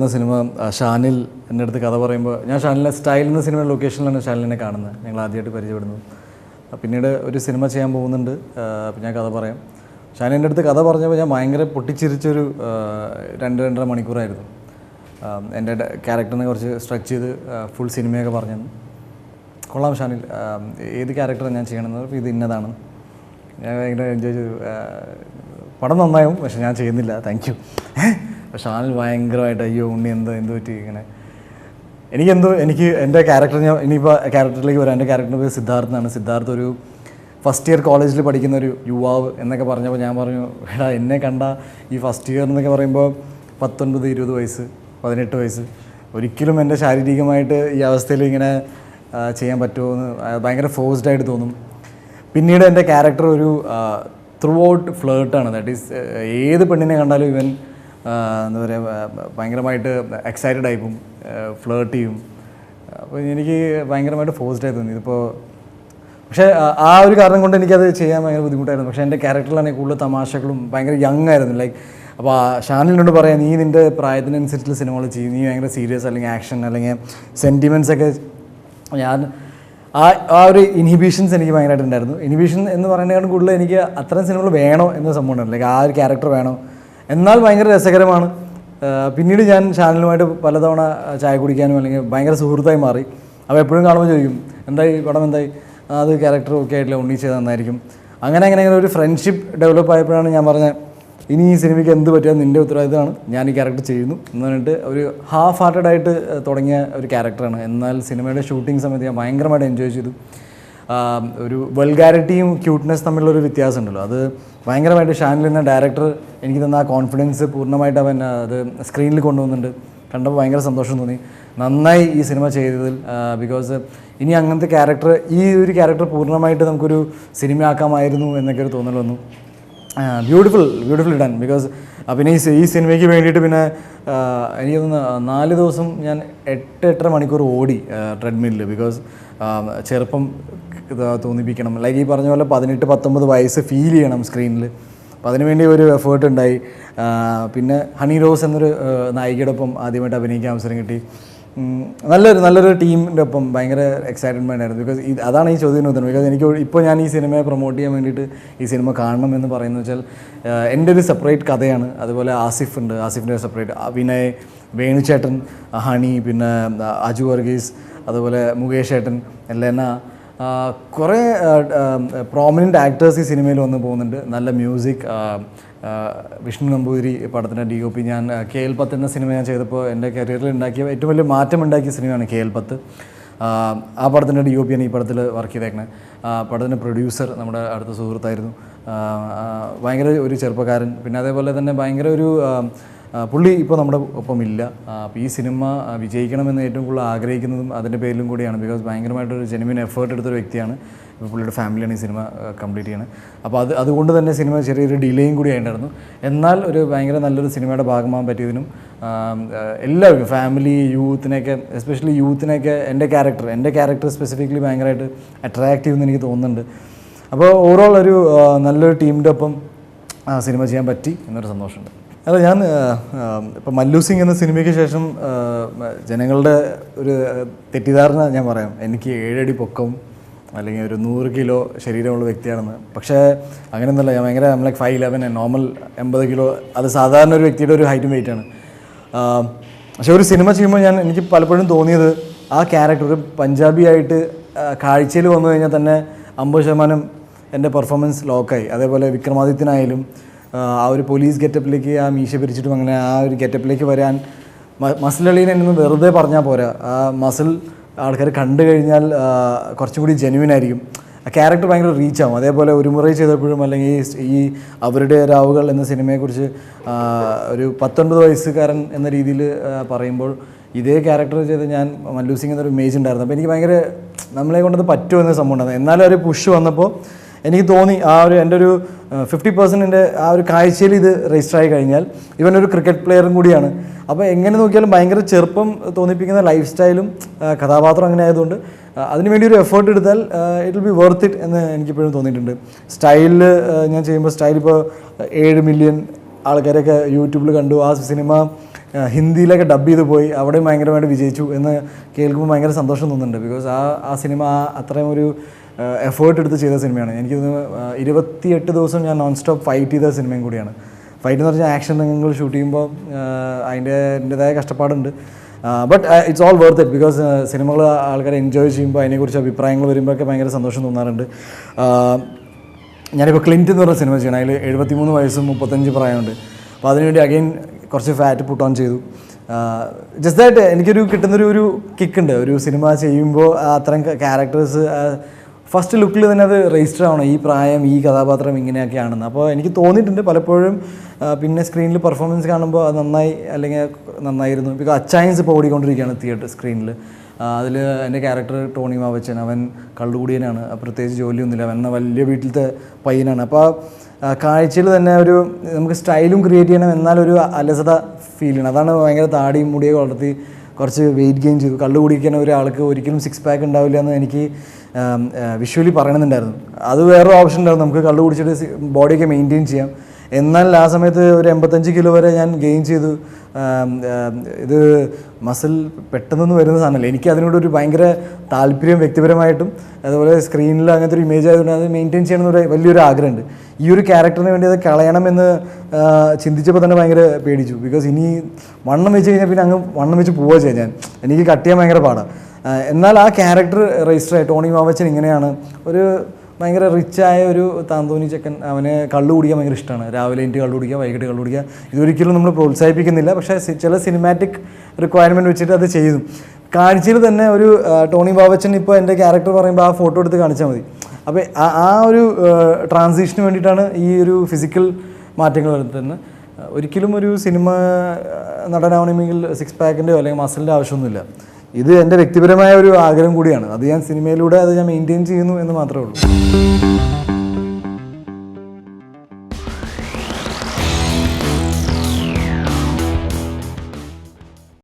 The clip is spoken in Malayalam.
എന്ന സിനിമ ഷാനിൽ എൻ്റെ അടുത്ത് കഥ പറയുമ്പോൾ ഞാൻ ഷാനിലെ സ്റ്റൈൽ എന്ന സിനിമ ലൊക്കേഷനിലാണ് ഷാനിലിനെ കാണുന്നത്. ഞങ്ങൾ ആദ്യമായിട്ട് പരിചയപ്പെടുന്നു. പിന്നീട് ഒരു സിനിമ ചെയ്യാൻ പോകുന്നുണ്ട്. അപ്പം ഞാൻ കഥ പറയാം. ഷാനിൻ്റെ അടുത്ത് കഥ പറഞ്ഞപ്പോൾ ഞാൻ ഭയങ്കര പൊട്ടിച്ചിരിച്ചൊരു 2-2.5 മണിക്കൂറായിരുന്നു. എൻ്റെ ക്യാരക്ടറിനെ കുറച്ച് സ്ട്രെച്ച് ചെയ്ത് ഫുൾ സിനിമയൊക്കെ പറഞ്ഞു. കൊള്ളാം ഷാനിൽ, ഏത് ക്യാരക്ടറാണ് ഞാൻ ചെയ്യണമെന്ന് പറഞ്ഞപ്പോൾ ഇത് ഇന്നതാണ്. ഞാൻ ഭയങ്കര എൻജോയ് ചെയ്തു. പടം നന്നായും, പക്ഷെ ഞാൻ ചെയ്യുന്നില്ല, താങ്ക് യു. ഷാനിൽ ഭയങ്കരമായിട്ട് അയ്യോ ഉണ്ണി എന്ത് പറ്റി ഇങ്ങനെ. എനിക്ക് എൻ്റെ ക്യാരക്ടർ, ഞാൻ ഇനിയിപ്പോൾ ക്യാരക്ടറിലേക്ക് വരാം. എൻ്റെ ക്യാരക്ടറിൻ്റെ പേര് സിദ്ധാർത്ഥനാണ്. സിദ്ധാർത്ഥ് ഒരു ഫസ്റ്റ് ഇയർ കോളേജിൽ പഠിക്കുന്ന ഒരു യുവാവ് എന്നൊക്കെ പറഞ്ഞപ്പോൾ ഞാൻ പറഞ്ഞു, എടാ എന്നെ കണ്ട ഈ ഫസ്റ്റ് ഇയർ എന്നൊക്കെ പറയുമ്പോൾ 19-20 വയസ്സ്, 18 വയസ്സ്. ഒരിക്കലും എൻ്റെ ശാരീരികമായിട്ട് ഈ അവസ്ഥയിൽ ഇങ്ങനെ ചെയ്യാൻ പറ്റുമോ എന്ന് ഭയങ്കര ഫോഴ്സ്ഡ് ആയിട്ട് തോന്നും. പിന്നീട് എൻ്റെ ക്യാരക്ടർ ഒരു ത്രൂ ഔട്ട് ഫ്ലേർട്ടാണ്. ദാറ്റ് ഈസ് ഏത് പെണ്ണിനെ കണ്ടാലും ഇവൻ എന്താ പറയുക ഭയങ്കരമായിട്ട് എക്സൈറ്റഡ് ആയിപ്പോവും, ഫ്ലേർട്ട് ചെയ്യും. അപ്പോൾ എനിക്ക് ഭയങ്കരമായിട്ട് ഫോഴ്സ്ഡ് ആയി തോന്നി ഇതിപ്പോൾ. പക്ഷേ ആ ഒരു കാരണം കൊണ്ട് എനിക്കത് ചെയ്യാൻ ഭയങ്കര ബുദ്ധിമുട്ടായിരുന്നു. പക്ഷേ എൻ്റെ ക്യാരക്ടറിലാണെങ്കിൽ കൂടുതൽ തമാശകളും ഭയങ്കര യങ് ആയിരുന്നു. ലൈക്ക് അപ്പോൾ ഷാനിലിനോട് പറയാം, നീ നിൻ്റെ പ്രായത്തിനനുസരിച്ചുള്ള സിനിമകൾ ചെയ്യും, നീ ഭയങ്കര സീരിയസ് അല്ലെങ്കിൽ ആക്ഷൻ അല്ലെങ്കിൽ സെൻറ്റിമെൻറ്റ്സ് ഒക്കെ. ഞാൻ ആ ഒരു ഇൻഹിബിഷൻസ് എനിക്ക് ഭയങ്കരമായിട്ട് ഉണ്ടായിരുന്നു. ഇൻഹിബിഷൻ എന്ന് പറയുന്നതിനേക്കാളും കൂടുതൽ എനിക്ക് അത്തരം സിനിമകൾ വേണോ എന്ന സംഭവമുണ്ട്. ലൈക്ക് ആ ഒരു ക്യാരക്ടർ വേണോ, എന്നാൽ ഭയങ്കര രസകരമാണ്. പിന്നീട് ഞാൻ ഷാനിലുമായിട്ട് പലതവണ ചായ കുടിക്കാനും അല്ലെങ്കിൽ ഭയങ്കര സുഹൃത്തായി മാറി. അപ്പോൾ എപ്പോഴും കാണുമ്പോൾ ചോദിക്കും എന്തായി പടം, എന്തായി, അത് ക്യാരക്ടർ ഒക്കെ ആയിട്ടില്ല, ഉണ്ണി ചെയ്ത് നന്നായിരിക്കും. അങ്ങനെ ഒരു ഫ്രണ്ട്ഷിപ്പ് ഡെവലപ്പ് ആയപ്പോഴാണ് ഞാൻ പറഞ്ഞത്, ഇനി ഈ സിനിമയ്ക്ക് എന്ത് പറ്റിയാൽ നിൻ്റെ ഉത്തരവാദിത്തമാണ്, ഞാൻ ഈ ക്യാരക്ടർ ചെയ്യുന്നു എന്ന് പറഞ്ഞിട്ട് ഒരു ഹാഫ് ഹാർട്ടഡായിട്ട് തുടങ്ങിയ ഒരു ക്യാരക്ടറാണ്. എന്നാൽ സിനിമയുടെ ഷൂട്ടിംഗ് സമയത്ത് ഞാൻ ഭയങ്കരമായിട്ട് എൻജോയ് ചെയ്തു. ഒരു വൾഗാരിറ്റിയും ക്യൂട്ട്നെസ് തമ്മിലുള്ളൊരു വ്യത്യാസമുണ്ടല്ലോ, അത് ഭയങ്കരമായിട്ട് ഷാനിൽ എന്ന ഡയറക്ടർ എനിക്ക് തന്ന ആ കോൺഫിഡൻസ് പൂർണ്ണമായിട്ട് അവൻ അത് സ്ക്രീനിൽ കൊണ്ടുവന്നുണ്ട്. കണ്ടപ്പോൾ ഭയങ്കര സന്തോഷം തോന്നി. നന്നായി ഈ സിനിമ ചെയ്തതിൽ. ബിക്കോസ് ഇനി അങ്ങനത്തെ ക്യാരക്ടർ, ഈ ഒരു ക്യാരക്ടർ പൂർണ്ണമായിട്ട് നമുക്കൊരു സിനിമയാക്കാമായിരുന്നു എന്നൊക്കെ ഒരു തോന്നൽ വന്നു. Beautiful done. ബിക്കോസ് പിന്നെ ഈ സിനിമയ്ക്ക് വേണ്ടിയിട്ട് പിന്നെ എനിക്ക് തോന്നുന്നു 4 ദിവസം ഞാൻ 8-8.5 മണിക്കൂർ ഓടി ട്രെഡ്മില്ലിൽ. ബിക്കോസ് ചെറുപ്പം തോന്നിപ്പിക്കണം, ലൈക്ക് ഈ പറഞ്ഞ പോലെ 18-19 വയസ്സ് ഫീൽ ചെയ്യണം സ്ക്രീനിൽ. അപ്പോൾ അതിനുവേണ്ടി ഒരു എഫേർട്ട് ഉണ്ടായി. പിന്നെ ഹണി റോസ് എന്നൊരു നായികയുടെ ഒപ്പം ആദ്യമായിട്ട് അഭിനയിക്കാൻ അവസരം കിട്ടി. നല്ലൊരു ടീമിൻ്റെ ഒപ്പം ഭയങ്കര എക്സൈറ്റ്മെൻ്റ് ആയിരുന്നു. ബിക്കോസ് അതാണ് ഈ ചോദ്യം ഉത്തരം. ബിക്കോസ് എനിക്ക് ഇപ്പോൾ ഞാൻ ഈ സിനിമയെ പ്രൊമോട്ട് ചെയ്യാൻ വേണ്ടിയിട്ട് ഈ സിനിമ കാണണം എന്ന് പറയുന്നത് വെച്ചാൽ എൻ്റെ ഒരു സെപ്പറേറ്റ് കഥയാണ്. അതുപോലെ ആസിഫ് ഉണ്ട്, ആസിഫിൻ്റെ സെപ്പറേറ്റ്, വിനയ്, വേണുചേട്ടൻ, ഹണി, പിന്നെ അജു വർഗീസ്, അതുപോലെ മുകേഷ് ഏട്ടൻ, ലെന, കുറേ പ്രോമിനൻ്റ് ആക്ടേഴ്സ് ഈ സിനിമയിൽ വന്ന് പോകുന്നുണ്ട്. നല്ല മ്യൂസിക്, വിഷ്ണു നമ്പൂതിരി പടത്തിൻ്റെ DOP. ഞാൻ KL10 എന്ന സിനിമ ഞാൻ ചെയ്തപ്പോൾ എൻ്റെ കരിയറിൽ ഉണ്ടാക്കിയ ഏറ്റവും വലിയ മാറ്റം ഉണ്ടാക്കിയ സിനിമയാണ് KL10. ആ പടത്തിൻ്റെ DOP ആണ് ഈ പടത്തിൽ വർക്ക് ചെയ്തേക്കുന്നത്. പടത്തിൻ്റെ പ്രൊഡ്യൂസർ നമ്മുടെ അടുത്ത സുഹൃത്തായിരുന്നു, ഭയങ്കര ഒരു ചെറുപ്പക്കാരൻ. പിന്നെ അതേപോലെ തന്നെ ഭയങ്കര ഒരു പുള്ളി ഇപ്പോൾ നമ്മുടെ ഒപ്പം ഇല്ല. അപ്പോൾ ഈ സിനിമ വിജയിക്കണമെന്ന് ഏറ്റവും കൂടുതൽ ആഗ്രഹിക്കുന്നതും അതിൻ്റെ പേരിലും കൂടിയാണ്. ബിക്കോസ് ഭയങ്കരമായിട്ടൊരു ജെനുവിൻ എഫേർട്ട് എടുത്തൊരു വ്യക്തിയാണ്. ഇപ്പോൾ പുള്ളിയുടെ ഫാമിലിയാണ് ഈ സിനിമ കംപ്ലീറ്റ് ചെയ്യുന്നത്. അപ്പോൾ അതുകൊണ്ട് തന്നെ സിനിമ ചെറിയൊരു ഡിലേയും കൂടി ആയിട്ടുണ്ടായിരുന്നു. എന്നാൽ ഒരു ഭയങ്കര നല്ലൊരു സിനിമയുടെ ഭാഗമാകാൻ പറ്റിയതിനും എല്ലാവർക്കും, ഫാമിലി, യൂത്തിനെയൊക്കെ, എസ്പെഷ്യലി യൂത്തിനെയൊക്കെ എൻ്റെ ക്യാരക്ടർ സ്പെസിഫിക്കലി ഭയങ്കരമായിട്ട് അട്രാക്റ്റീവ് എന്ന് എനിക്ക് തോന്നുന്നുണ്ട്. അപ്പോൾ ഓവറോൾ ഒരു നല്ലൊരു ടീമിൻ്റെ ഒപ്പം സിനിമ ചെയ്യാൻ പറ്റി എന്നൊരു സന്തോഷമുണ്ട്. അല്ല, ഞാൻ ഇപ്പം മല്ലു സിംഗ് എന്ന സിനിമയ്ക്ക് ശേഷം ജനങ്ങളുടെ ഒരു തെറ്റിദ്ധാരണ ഞാൻ പറയാം, എനിക്ക് 7 അടി പൊക്കവും അല്ലെങ്കിൽ ഒരു 100 കിലോ ശരീരമുള്ള വ്യക്തിയാണെന്ന്. പക്ഷേ അങ്ങനെയൊന്നുമല്ല. ഞാൻ ഭയങ്കര 5'11", നോർമൽ 80 കിലോ, അത് സാധാരണ ഒരു വ്യക്തിയുടെ ഒരു ഹൈറ്റും വെയിറ്റാണ്. പക്ഷേ ഒരു സിനിമ ചെയ്യുമ്പോൾ എനിക്ക് പലപ്പോഴും തോന്നിയത്, ആ ക്യാരക്ടർ ഒരു പഞ്ചാബിയായിട്ട് കാഴ്ചയിൽ വന്നു കഴിഞ്ഞാൽ തന്നെ 50% എൻ്റെ പെർഫോമൻസ് ലോക്കായി. അതേപോലെ വിക്രമാദിത്യനായാലും ആ ഒരു പോലീസ് ഗെറ്റപ്പിലേക്ക്, ആ മീശ പിരിച്ചിട്ടും അങ്ങനെ ആ ഒരു ഗെറ്റപ്പിലേക്ക് വരാൻ മസിൽ അളീനെ എന്ന് വെറുതെ പറഞ്ഞാൽ പോരാ. ആ മസിൽ ആൾക്കാർ കണ്ടു കഴിഞ്ഞാൽ കുറച്ചും കൂടി ജെന്യുവൻ ആയിരിക്കും. ആ ക്യാരക്ടർ ഭയങ്കര റീച്ചാവും. അതേപോലെ ഒരു മുறை ചെയ്തപ്പോഴും അല്ലെങ്കിൽ ഈ അവരുടെ രാവുകൾ എന്ന സിനിമയെക്കുറിച്ച് ഒരു 19 വയസ്സുകാരൻ എന്ന രീതിയിൽ പറയുമ്പോൾ ഇതേ ക്യാരക്ടർ ചെയ്ത് ഞാൻ മല്ലു സിംഗ് എന്നൊരു ഇമേജ് ഉണ്ടായിരുന്നു. അപ്പോൾ എനിക്ക് ഭയങ്കര നമ്മളെ കൊണ്ടത് പറ്റുമോ എന്ന സംഭവം ഉണ്ടായിരുന്നു. എന്നാലും ഒരു പുഷ് വന്നപ്പോൾ എനിക്ക് തോന്നി എൻ്റെ ഒരു 50% ആ ഒരു കാഴ്ചയിൽ ഇത് രജിസ്റ്റർ ആയി കഴിഞ്ഞാൽ ഇവനൊരു ക്രിക്കറ്റ് പ്ലെയറും കൂടിയാണ്. അപ്പോൾ എങ്ങനെ നോക്കിയാലും ഭയങ്കര ചെറുപ്പം തോന്നിപ്പിക്കുന്ന ലൈഫ് സ്റ്റൈലും കഥാപാത്രം അങ്ങനെ ആയതുകൊണ്ട് അതിനുവേണ്ടി ഒരു എഫേർട്ട് എടുത്താൽ it will be worth it എന്ന് എനിക്കിപ്പോഴും തോന്നിയിട്ടുണ്ട്. സ്റ്റൈലിൽ ഞാൻ ചെയ്യുമ്പോൾ സ്റ്റൈൽ ഇപ്പോൾ 7 മില്യൺ ആൾക്കാരൊക്കെ യൂട്യൂബിൽ കണ്ടു. ആ സിനിമ ഹിന്ദിയിലൊക്കെ ഡബ് ചെയ്ത് പോയി അവിടെ ഭയങ്കരമായിട്ട് വിജയിച്ചു എന്ന് കേൾക്കുമ്പോൾ ഭയങ്കര സന്തോഷം തോന്നുന്നുണ്ട്. ബിക്കോസ് ആ സിനിമ അത്രയും ഒരു എഫേർട്ട് എടുത്ത് ചെയ്ത സിനിമയാണ്. എനിക്ക് 28 ദിവസം ഞാൻ നോൺ സ്റ്റോപ്പ് ഫൈറ്റ് ചെയ്ത സിനിമയും കൂടിയാണ്. ഫൈറ്റ് എന്ന് പറഞ്ഞാൽ ആക്ഷൻ രംഗങ്ങൾ ഷൂട്ട് ചെയ്യുമ്പോൾ അതിൻ്റെതായ കഷ്ടപ്പാടുണ്ട്. But it's all worth it because സിനിമകൾ ആൾക്കാർ എൻജോയ് ചെയ്യുമ്പോൾ അതിനെക്കുറിച്ച് അഭിപ്രായങ്ങൾ വരുമ്പോഴൊക്കെ ഭയങ്കര സന്തോഷം തോന്നാറുണ്ട്. ഞാനിപ്പോൾ ക്ലിൻറ്റ് എന്ന് പറഞ്ഞ സിനിമ ചെയ്യണം. അതിൽ 73 വയസ്സും 35 പ്രായമുണ്ട്. അപ്പോൾ അതിനുവേണ്ടി അഗെയിൻ കുറച്ച് ഫാറ്റ് പുട്ട് ഓൺ ചെയ്തു. ജസ്റ്റ് ദാറ്റ് എനിക്കൊരു കിട്ടുന്നൊരു കിക്കുണ്ട് ഒരു സിനിമ ചെയ്യുമ്പോൾ അത്തരം ക്യാരക്ടേഴ്സ് ഫസ്റ്റ് ലുക്കിൽ തന്നെ അത് രജിസ്റ്റർ ആവണം, ഈ പ്രായം ഈ കഥാപാത്രം ഇങ്ങനെയൊക്കെയാണെന്ന്. അപ്പോൾ എനിക്ക് തോന്നിയിട്ടുണ്ട് പലപ്പോഴും. പിന്നെ സ്ക്രീനിൽ പെർഫോമൻസ് കാണുമ്പോൾ അത് നന്നായി അല്ലെങ്കിൽ നന്നായിരുന്നു. ബിക്കോസ് അച്ചായൻസ് ഇപ്പോൾ ഓടിക്കൊണ്ടിരിക്കുകയാണ് തിയേറ്റർ സ്ക്രീനിൽ. അതിൽ എൻ്റെ ക്യാരക്ടർ ടോണി മാവച്ചൻ, അവൻ കള്ളുകൂടിയനാണ്, പ്രത്യേകിച്ച് ജോലിയൊന്നുമില്ല, അവൻ വലിയ വീട്ടിലത്തെ പയ്യനാണ്. അപ്പോൾ കാഴ്ചയിൽ തന്നെ ഒരു നമുക്ക് സ്റ്റൈലും ക്രിയേറ്റ് ചെയ്യണം, എന്നാലൊരു അലസത ഫീൽ ചെയ്യണം. അതാണ് ഭയങ്കര താടിയും മുടിയൊക്കെ വളർത്തി കുറച്ച് വെയിറ്റ് ഗെയിൻ ചെയ്തു. കള്ളു കുടിക്കാൻ ഒരാൾക്ക് ഒരിക്കലും 6 പാക്ക് ഉണ്ടാവില്ല എന്ന് എനിക്ക് വിഷ്വലി പറയണമെന്നുണ്ടായിരുന്നു. അത് വേറൊരു ഓപ്ഷൻ ഉണ്ടായിരുന്നു, നമുക്ക് കള്ളു കുടിച്ചിട്ട് ബോഡിയൊക്കെ മെയിൻറ്റെയിൻ ചെയ്യാം. എന്നാൽ ആ സമയത്ത് ഒരു 85 കിലോ വരെ ഞാൻ ഗെയിൻ ചെയ്തു. ഇത് മസിൽ പെട്ടെന്നൊന്നും വരുന്ന സാധനമല്ല. എനിക്ക് അതിനോടൊരു ഭയങ്കര താല്പര്യം വ്യക്തിപരമായിട്ടും അതുപോലെ സ്ക്രീനിൽ അങ്ങനത്തെ ഒരു ഇമേജ് ആയതുകൊണ്ട് അത് മെയിൻറ്റെയിൻ ചെയ്യണമെന്നൊരു വലിയൊരു ആഗ്രഹമുണ്ട്. ഈ ഒരു ക്യാരക്ടറിന് വേണ്ടി അത് കളയണമെന്ന് ചിന്തിച്ചപ്പോൾ തന്നെ ഭയങ്കര പേടിച്ചു. ബിക്കോസ് ഇനി വണ്ണം വെച്ച് കഴിഞ്ഞാൽ പിന്നെ അങ്ങ് വണ്ണം വെച്ച് പോവുക ചെയ്യാൻ ഞാൻ എനിക്ക് കട്ട് ചെയ്യാൻ ഭയങ്കര പാടാണ്. എന്നാൽ ആ ക്യാരക്ടർ രജിസ്റ്റർ ആയി ടോണി മാവച്ചൻ ഇങ്ങനെയാണ് ഒരു ഭയങ്കര റിച്ചായ ഒരു താന്തോന്നി ചെക്കൻ. അവന് കള്ളു കുടിക്കാൻ ഭയങ്കര ഇഷ്ടമാണ്. രാവിലെ എനിക്ക് കള്ളു കുടിക്കുക, വൈകിട്ട് കള്ളു കുടിക്കുക. ഇതൊരിക്കലും നമ്മൾ പ്രോത്സാഹിപ്പിക്കുന്നില്ല, പക്ഷേ ചില സിനിമാറ്റിക് റിക്വയർമെൻറ്റ് വെച്ചിട്ട് അത് ചെയ്തു. കാഴ്ചയിൽ തന്നെ ഒരു ടോണി മാവച്ചൻ ഇപ്പോൾ എൻ്റെ ക്യാരക്ടർ പറയുമ്പോൾ ആ ഫോട്ടോ എടുത്ത് കാണിച്ചാൽ മതി. അപ്പോൾ ആ ഒരു ട്രാൻസിഷന് വേണ്ടിയിട്ടാണ് ഈ ഒരു ഫിസിക്കൽ മാറ്റങ്ങൾ വരുത്തുന്നത്. ഒരിക്കലും ഒരു സിനിമ നടനാവണമെങ്കിൽ 6 പാക്കിൻ്റെയോ അല്ലെങ്കിൽ മസിലിൻ്റെ ആവശ്യമൊന്നുമില്ല. ഇത് എൻ്റെ വ്യക്തിപരമായ ഒരു ആഗ്രഹം കൂടിയാണ്. അത് ഞാൻ സിനിമയിലൂടെ അത് ഞാൻ മെയിൻറ്റെയിൻ ചെയ്യുന്നു എന്ന് മാത്രമേ ഉള്ളൂ.